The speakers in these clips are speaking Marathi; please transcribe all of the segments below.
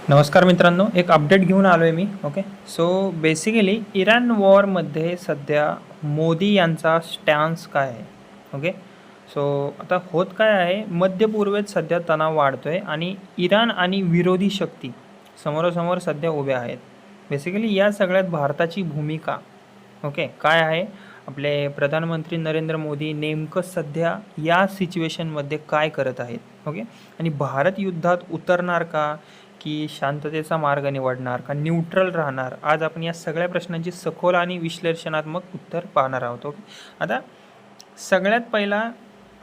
नमस्कार मित्रांनो, एक अपडेट घेऊन आलो आहे मी. ओके. सो बेसिकली इराण वॉरमध्ये सध्या मोदी यांचा स्टॅन्स काय आहे? ओके. सो आता होत काय आहे, मध्य पूर्वेत सध्या तणाव वाढतो आहे आणि इराण आणि विरोधी शक्ती समोरासमोर सध्या उभ्या आहेत. बेसिकली या सगळ्यात भारताची भूमिका ओके काय आहे? आपले प्रधानमंत्री नरेंद्र मोदी नेमकं सध्या या सिच्युएशनमध्ये काय करत आहेत? ओके. आणि भारत युद्धात उतरणार का? की शांततेचा मार्ग निवडणार का न्यूट्रल राहणार? आज आपण या सगळ्या प्रश्नांची सखोल आणि विश्लेषणात्मक उत्तर पाहणार आहोत. ओके. आता सगळ्यात पहिला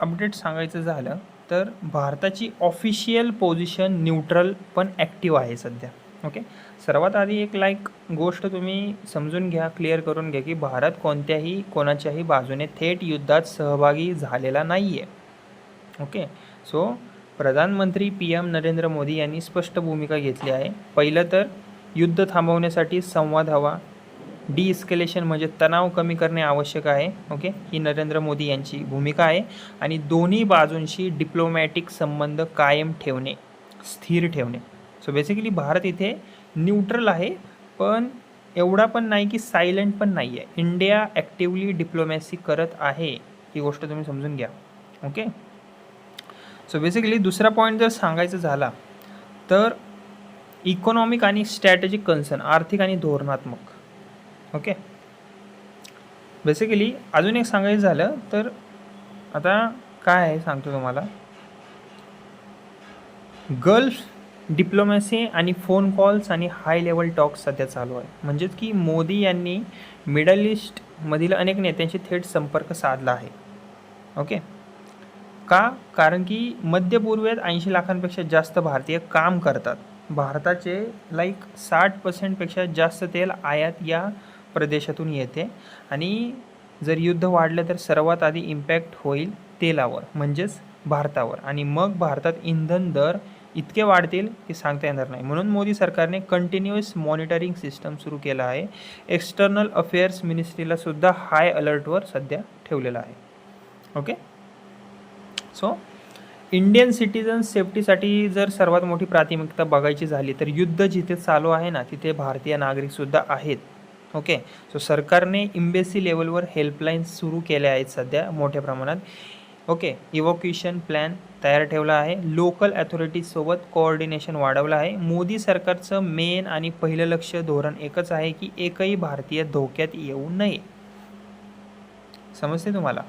अपडेट सांगायचं झालं तर भारताची ऑफिशियल पोझिशन न्यूट्रल पण ॲक्टिव्ह आहे सध्या. ओके. सर्वात आधी एक गोष्ट तुम्ही समजून घ्या, क्लिअर करून घ्या की भारत कोणाच्याही बाजूने थेट युद्धात सहभागी झालेला नाही आहे. ओके. सो प्रधानमंत्री PM नरेंद्र मोदी यांनी स्पष्ट भूमिका घेतली आहे. पहिलं तर युद्ध थांबवण्यासाठी संवाद हवा, डिइस्केलेशन म्हणजे तणाव कमी करणे आवश्यक आहे. ओके. ही नरेंद्र मोदी यांची भूमिका आहे. आणि दोन्ही बाजूंशी डिप्लोमॅटिक संबंध कायम ठेवणे, स्थिर ठेवणे. सो बेसिकली भारत इथे न्यूट्रल आहे, पण एवढा पण नाही की सायलेंट पण नाही आहे. इंडिया ॲक्टिवली डिप्लोमॅसी करत आहे, ही गोष्ट तुम्ही समजून घ्या. ओके. सो बेसिकली दुसरा पॉईंट जर सांगायचं झाला तर इकॉनॉमिक आणि स्ट्रॅटेजिक कन्सर्न, आर्थिक आणि धोरणात्मक. ओके. बेसिकली अजून एक सांगायचं झालं तर आता काय आहे सांगतो तुम्हाला. गल्फ डिप्लोमॅसी आणि फोन कॉल्स आणि हाय लेवल टॉक्स सध्या चालू आहे. म्हणजेच की मोदी यांनी मिडल ईस्टमधील अनेक नेत्यांशी थेट संपर्क साधला आहे. ओके. का? कारण की मध्य पूर्वेत 80 लाखांपेक्षा जास्त भारतीय काम करतात. भारताचे 60% जास्त तेल आयात या प्रदेशातून येते आणि जर युद्ध वाढलं तर सर्वात आधी इम्पॅक्ट होईल तेलावर, म्हणजेच भारतावर. आणि मग भारतात इंधन दर इतके वाढतील की सांगता येणार नाही. म्हणून मोदी सरकारने कंटिन्युअस मॉनिटरिंग सिस्टम सुरू केला आहे. एक्सटर्नल अफेअर्स मिनिस्ट्रीला सुद्धा हाय अलर्टवर सध्या ठेवलेलं आहे. ओके. सो इंडियन सिटीजन सेफ्टीसाठी जर सर्वात मोठी प्राथमिकता बघायची झाली तर युद्ध जिथे चालू आहे ना, तिथे भारतीय नागरिकसुद्धा आहेत. ओके. सो सरकारने एम्बेसी लेवलवर हेल्पलाईन्स सुरू केल्या आहेत सध्या मोठ्या प्रमाणात. ओके. इव्हॅक्युएशन प्लॅन तयार ठेवला आहे. लोकल अथॉरिटीजसोबत कोऑर्डिनेशन वाढवलं आहे. मोदी सरकारचं मेन आणि पहिलं लक्ष धोरण एकच आहे की एकही भारतीय धोक्यात येऊ नये. समजते तुम्हाला?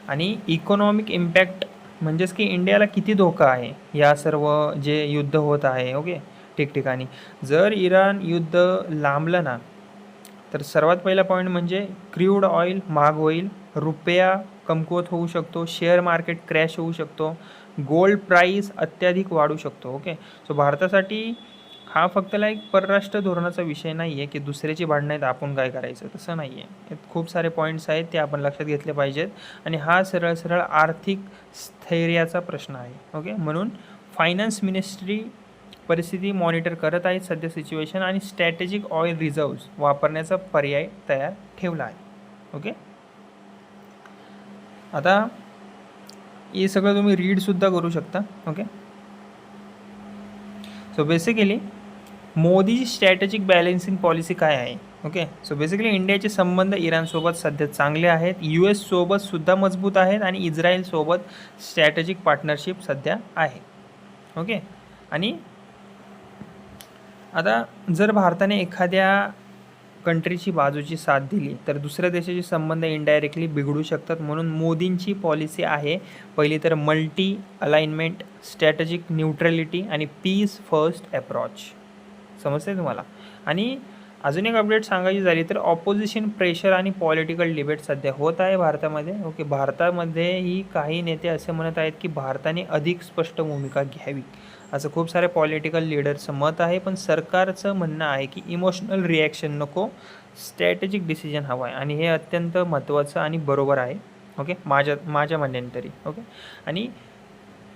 आणि इकॉनॉमिक इम्पॅक्ट म्हणजेच की इंडियाला किती धोका आहे या सर्व जे युद्ध होत आहे. ओके. ठिकठिकाणी जर इराण युद्ध लांबलं ना तर सर्वात पहिला पॉईंट म्हणजे क्रूड ऑइल महाग होईल, रुपया कमकुवत होऊ शकतो, शेअर मार्केट क्रॅश होऊ शकतो, गोल्ड प्राईस अत्याधिक वाढू शकतो. ओके. सो भारतासाठी हा फक्त परराष्ट्र धोरणाचा विषय नाही आहे की दुसऱ्याची भांडणं आहेत आपण काय करायचं, तसं नाही आहे. यात खूप सारे पॉईंट्स आहेत ते आपण लक्षात घेतले पाहिजेत. आणि हा सरळ सरळ आर्थिक स्थैर्याचा प्रश्न आहे. ओके. म्हणून फायनान्स मिनिस्ट्री परिस्थिती मॉनिटर करत आहेत सध्या सिच्युएशन आणि स्ट्रॅटेजिक ऑइल रिझर्व्स वापरण्याचा पर्याय तयार ठेवला आहे. ओके. आता हे सगळं तुम्ही रीडसुद्धा करू शकता. ओके. सो बेसिकली मोदीची स्ट्रॅटेजिक बॅलेन्सिंग पॉलिसी काय आहे? ओके. सो बेसिकली इंडियाचे संबंध इराणसोबत सध्या चांगले आहेत, US सोबत सुद्धा मजबूत आहेत आणि इस्रायलसोबत स्ट्रॅटेजिक पार्टनरशिप सध्या आहे. ओके. आणि आता जर भारताने एखाद्या कंट्रीची बाजूची साथ दिली तर दुसऱ्या देशाचे संबंध इनडायरेक्टली बिघडू शकतात. म्हणून मोदींची पॉलिसी आहे पहिली तर मल्टी अलाइनमेंट, स्ट्रॅटेजिक न्यूट्रॅलिटी आणि पीस फर्स्ट अप्रोच. समजते तुम्हाला? आणि अजून एक अपडेट सांगायची झाली तर ऑपोजिशन प्रेशर आणि पॉलिटिकल डिबेट सध्या होत आहे भारतामध्ये. ओके. भारतामध्येही काही नेते असे म्हणत आहेत की भारताने अधिक स्पष्ट भूमिका घ्यावी, असं खूप सारे पॉलिटिकल लीडरचं मत आहे. पण सरकारचं म्हणणं आहे की इमोशनल रिॲक्शन नको, स्ट्रॅटेजिक डिसिजन हवं आहे. आणि हे अत्यंत महत्त्वाचं आणि बरोबर आहे. ओके. माझ्या म्हणण्याने तरी. ओके. आणि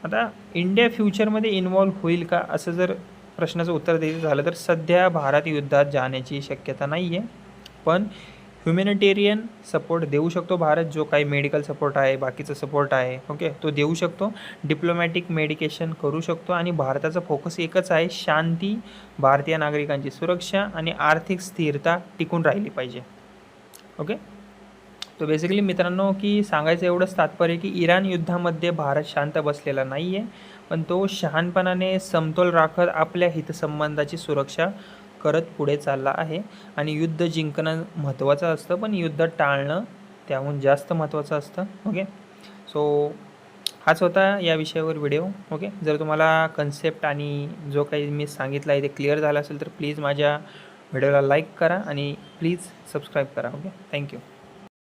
आता इंडिया फ्युचरमध्ये इन्व्हॉल्व्ह होईल का, असं जर प्रश्नाचं उत्तर द्यायचं झालं तर सध्या भारत युद्धात जाण्याची शक्यता नाही आहे. पण ह्युमॅनिटेरियन सपोर्ट देऊ शकतो भारत, जो काही मेडिकल सपोर्ट आहे, बाकीचा सपोर्ट आहे, ओके, तो देऊ शकतो. डिप्लोमॅटिक मेडिकेशन करू शकतो आणि भारताचा फोकस एकच आहे, शांती, भारतीय नागरिकांची सुरक्षा आणि आर्थिक स्थिरता टिकून राहिली पाहिजे. ओके. तो बेसिकली मित्रांनो की सांगायचं एवढंच तात्पर्य की इराण युद्धामध्ये भारत शांत बसलेला नाही आहे, पण तो शहाणपणाने समतोल राखत आपल्या हितसंबंधाची सुरक्षा करत पुढे चालला आहे. आणि युद्ध जिंकणं महत्त्वाचं असतं, पण युद्ध टाळणं त्याहून जास्त महत्त्वाचं असतं. ओके. सो हाच होता या विषयावर व्हिडिओ. ओके. जर तुम्हाला कन्सेप्ट आणि जो काही मी सांगितलं आहे ते क्लिअर झालं असेल तर प्लीज माझ्या व्हिडिओला लाईक करा आणि प्लीज सबस्क्राईब करा. ओके. थँक्यू.